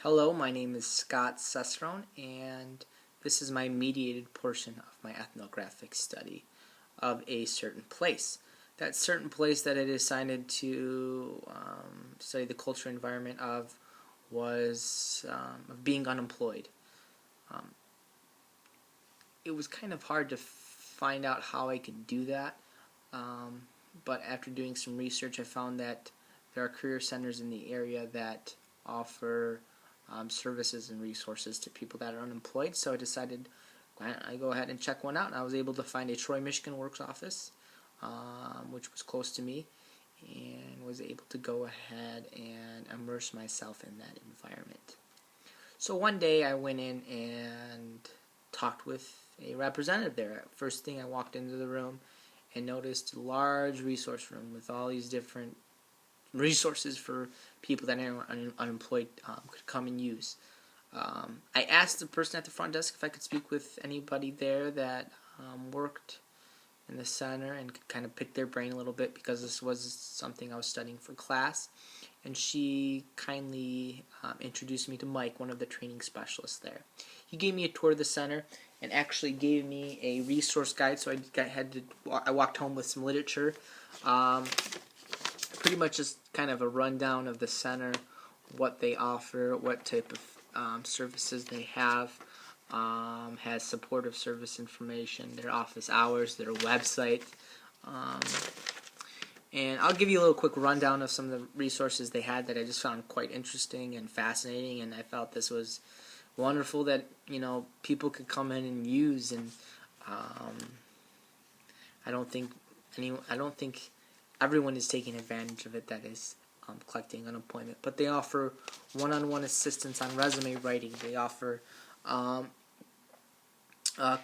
Hello, my name is Scott Cesarone, and this is my mediated portion of my ethnographic study of a certain place. That certain place that I decided to study the culture environment of was of being unemployed. Um, it was kind of hard to find out how I could do that, but after doing some research, I found that there are career centers in the area that offer services and resources to people that are unemployed. So I decided I go ahead and check one out, and I was able to find a Troy, Michigan works office, which was close to me, and was able to go ahead and immerse myself in that environment. So one day I went in and talked with a representative there. First thing, I walked into the room and noticed a large resource room with all these different resources for people that are unemployed could come and use. I asked the person at the front desk if I could speak with anybody there that worked in the center and could kind of pick their brain a little bit, because this was something I was studying for class. And she kindly introduced me to Mike, one of the training specialists there. He gave me a tour of the center and actually gave me a resource guide, so I walked home with some literature. Pretty much just kind of a rundown of the center, what they offer, what type of services they have, has supportive service information, their office hours, their website, and I'll give you a little quick rundown of some of the resources they had that I just found quite interesting and fascinating, and I felt this was wonderful that people could come in and use. And I don't think everyone is taking advantage of it that is collecting unemployment. But they offer one-on-one assistance on resume writing. They offer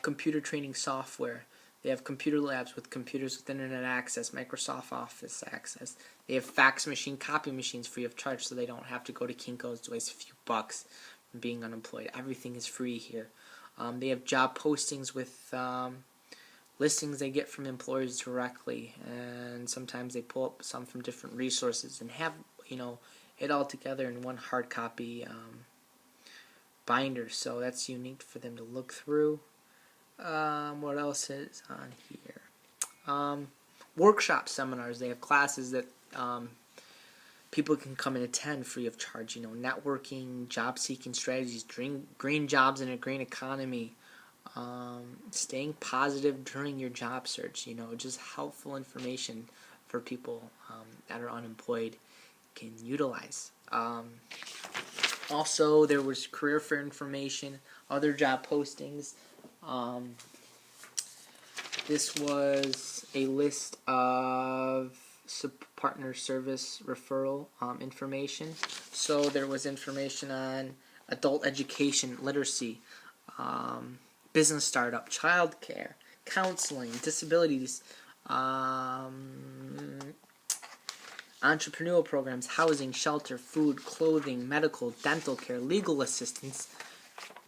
computer training software. They have computer labs with computers with internet access, Microsoft Office access. They have fax machine, copy machines free of charge, so they don't have to go to Kinko's to waste a few bucks from being unemployed. Everything is free here. They have job postings with listings they get from employers directly, and sometimes they pull up some from different resources and have it all together in one hard copy binder. So that's unique for them to look through. What else is on here? Workshop seminars. They have classes that people can come and attend free of charge. Networking, job-seeking strategies, green jobs in a green economy, staying positive during your job search. Just helpful information for people that are unemployed can utilize. Also, there was career fair information, other job postings. This was a list of partner service referral information. So there was information on adult education, literacy, business startup, child care, counseling, disabilities, entrepreneurial programs, housing, shelter, food, clothing, medical, dental care, legal assistance.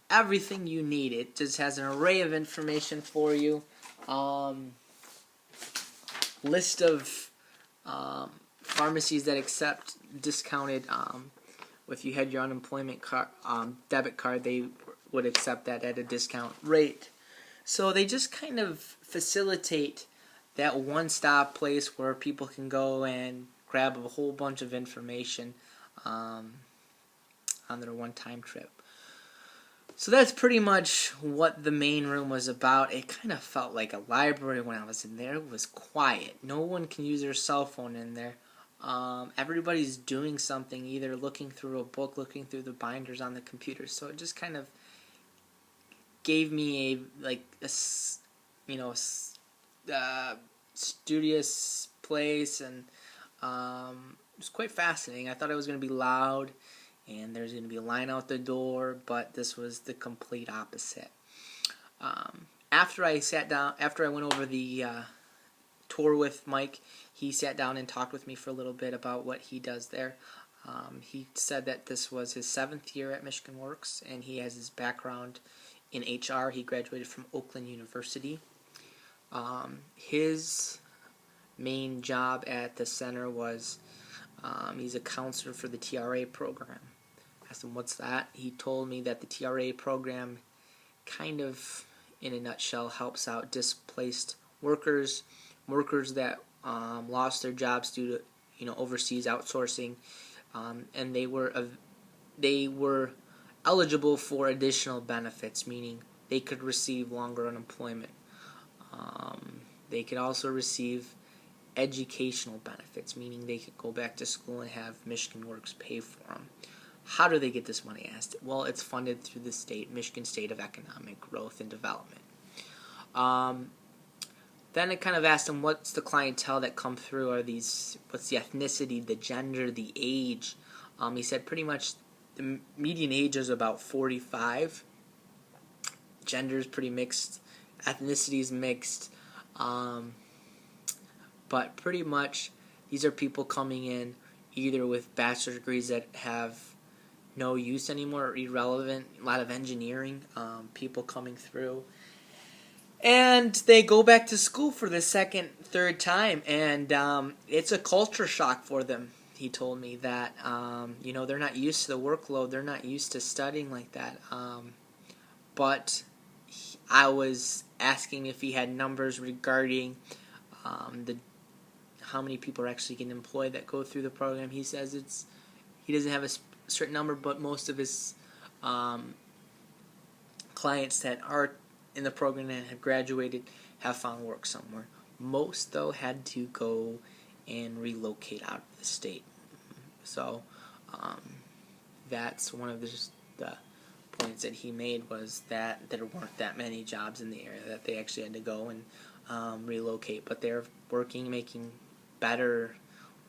Everything you need. It just has an array of information for you. List of pharmacies that accept discounted. If you had your unemployment card, debit card, they would accept that at a discount rate. So they just kind of facilitate that one-stop place where people can go and grab a whole bunch of information on their one-time trip. So that's pretty much what the main room was about. It kind of felt like a library when I was in there. It was quiet. No one can use their cell phone in there. Everybody's doing something, either looking through a book, looking through the binders on the computer. So it just kind of gave me a studious place, and it was quite fascinating. I thought it was going to be loud and there's going to be a line out the door, but this was the complete opposite. After I went over the tour with Mike, he sat down and talked with me for a little bit about what he does there. He said that this was his 7th year at Michigan Works, and he has his background in HR. He graduated from Oakland University. His main job at the center was he's a counselor for the TRA program. asked him, what's that? He told me that the TRA program kind of, in a nutshell, helps out displaced workers, workers that lost their jobs due to overseas outsourcing, and they were eligible for additional benefits, meaning they could receive longer unemployment. They could also receive educational benefits, meaning they could go back to school and have Michigan Works pay for them. How do they get this money? I asked. Well, it's funded through the Michigan State of Economic Growth and Development. Then I kind of asked him, what's the clientele that come through? What's the ethnicity, the gender, the age? He said pretty much the median age is about 45. Gender is pretty mixed. Ethnicity is mixed. But pretty much these are people coming in either with bachelor's degrees that have no use anymore or irrelevant, a lot of engineering, people coming through. And they go back to school for the second, third time, and it's a culture shock for them. He told me that, they're not used to the workload, they're not used to studying like that. But I was asking if he had numbers regarding how many people are actually getting employed that go through the program. He says he doesn't have a certain number, but most of his clients that are in the program and have graduated have found work somewhere. Most, though, had to go and relocate out of the state. So that's one of the points that he made, was that there weren't that many jobs in the area, that they actually had to go and relocate. But they're working, making better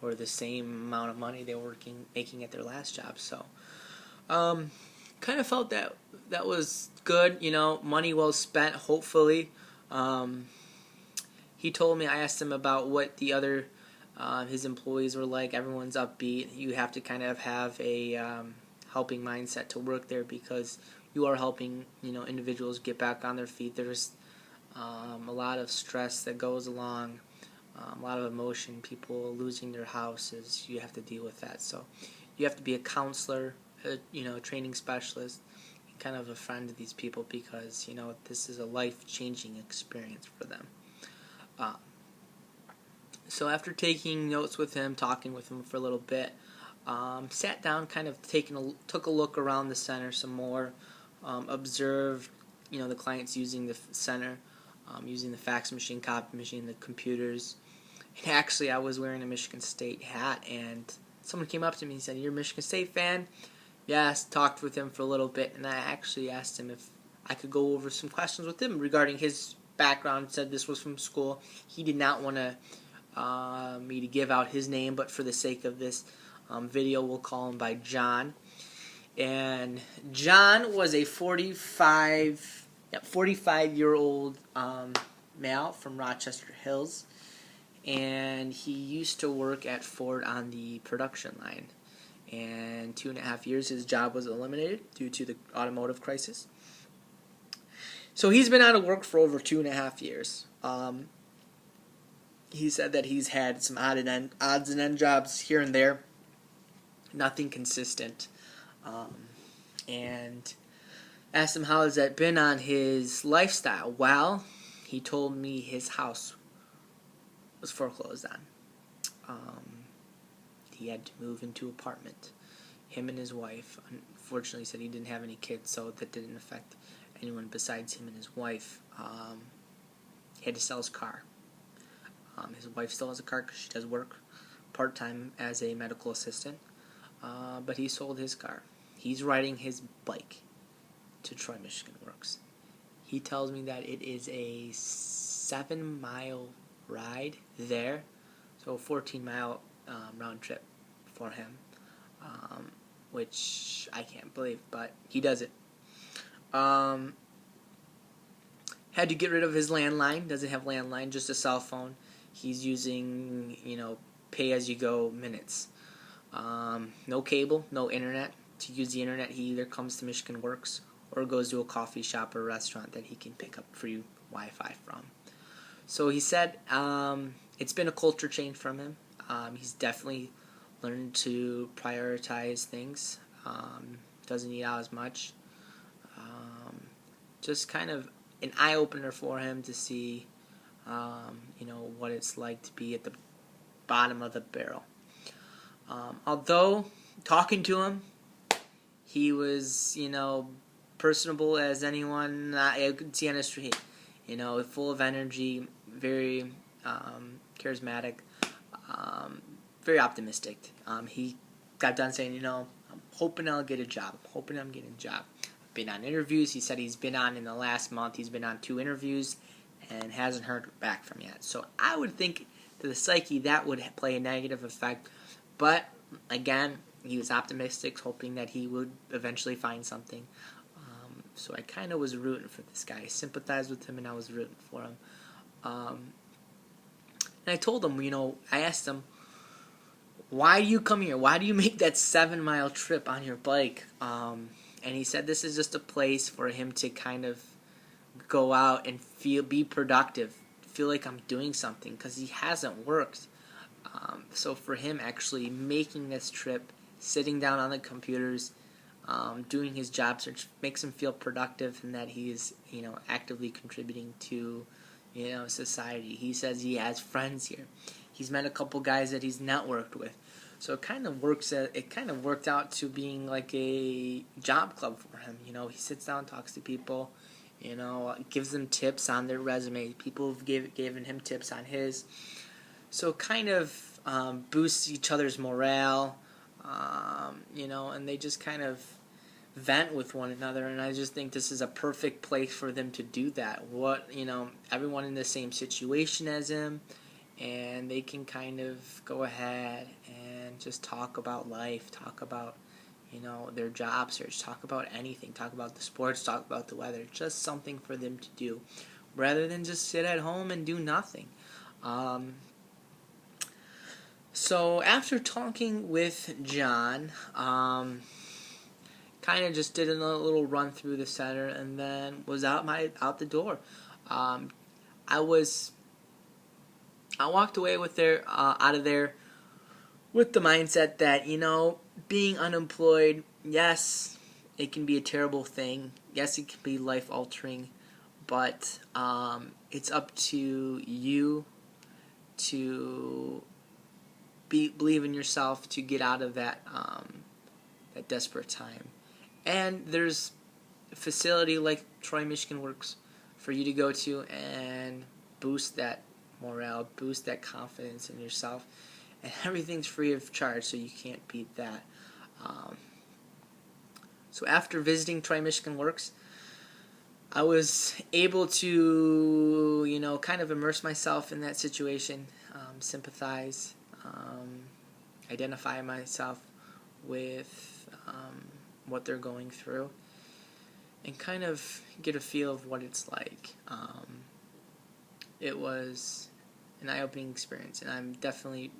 or the same amount of money they were making at their last job. So kind of felt that was good, money well spent, hopefully. He told me, I asked him about what the other his employees were like. Everyone's upbeat. You have to kind of have a helping mindset to work there, because you are helping individuals get back on their feet. There's a lot of stress that goes along, a lot of emotion, people losing their houses. You have to deal with that. So you have to be a counselor, a training specialist, kind of a friend to these people, because this is a life-changing experience for them. So after taking notes with him, talking with him for a little bit, sat down, kind of took a look around the center some more, observed the clients using the center, using the fax machine, copy machine, the computers. And actually, I was wearing a Michigan State hat, and someone came up to me and said, "You're a Michigan State fan?" Yes, talked with him for a little bit, and I actually asked him if I could go over some questions with him regarding his background. Said this was from school. He did not want me to give out his name, but for the sake of this video, we'll call him by John. And John was a 45-year-old male from Rochester Hills, and he used to work at Ford on the production line. And 2.5 years, his job was eliminated due to the automotive crisis. So he's been out of work for over 2.5 years. He said that he's had some odds and end jobs here and there, nothing consistent. And asked him how has that been on his lifestyle. Well, he told me his house was foreclosed on. He had to move into an apartment. Him and his wife, unfortunately, said he didn't have any kids, so that didn't affect anyone besides him and his wife. He had to sell his car. His wife still has a car because she does work part-time as a medical assistant, but he sold his car. He's riding his bike to Troy, Michigan Works. He tells me that it is a 7-mile ride there, so a 14-mile round trip for him, which I can't believe, but he does it. Had to get rid of his landline. Doesn't have landline, just a cell phone. He's using, pay-as-you-go minutes. No cable, no internet. To use the internet, he either comes to Michigan Works or goes to a coffee shop or a restaurant that he can pick up free Wi-Fi from. So he said it's been a culture change from him. He's definitely learned to prioritize things. doesn't eat out as much. Just kind of an eye-opener for him to see, what it's like to be at the bottom of the barrel. Although, talking to him, he was, personable as anyone I could see on the street. Full of energy, very charismatic, very optimistic. He got done saying, I'm hoping I'll get a job. I'm hoping I'm getting a job. Been on interviews. He said he's been on, in the last month, he's been on 2 interviews and hasn't heard back from yet. So I would think to the psyche that would play a negative effect. But again, he was optimistic, hoping that he would eventually find something. So I kind of was rooting for this guy. I sympathized with him and I was rooting for him. And I told him, I asked him, why do you come here? Why do you make that 7-mile trip on your bike? And he said this is just a place for him to kind of go out and be productive, feel like I'm doing something, because he hasn't worked. So for him, actually making this trip, sitting down on the computers, doing his job search makes him feel productive and that he is, actively contributing to, society. He says he has friends here. He's met a couple guys that he's networked with. So it kind of worked out to being like a job club for him. He sits down, talks to people, gives them tips on their resume. People have given him tips on his. So it kind of boosts each other's morale, and they just kind of vent with one another. And I just think this is a perfect place for them to do that. Everyone in the same situation as him, and they can kind of go ahead and just talk about life, talk about, their job search, talk about anything, talk about the sports, talk about the weather, just something for them to do, rather than just sit at home and do nothing. So after talking with John, kind of just did a little run through the center and then was out the door. I walked away out of there with the mindset that, being unemployed, yes, it can be a terrible thing. Yes, it can be life-altering, but it's up to you to believe in yourself to get out of that desperate time. And there's a facility like Troy Michigan Works for you to go to and boost that morale, boost that confidence in yourself, and everything's free of charge, so you can't beat that. So after visiting Troy Michigan Works, I was able to, kind of immerse myself in that situation, sympathize, identify myself with what they're going through, and kind of get a feel of what it's like. It was an eye-opening experience, and I'm definitely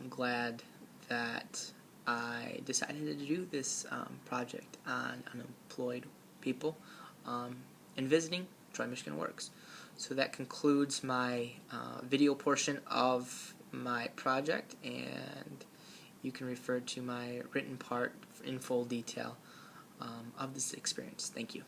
glad that I decided to do this project on unemployed people and visiting Troy Michigan Works. So that concludes my video portion of my project, and you can refer to my written part in full detail of this experience. Thank you.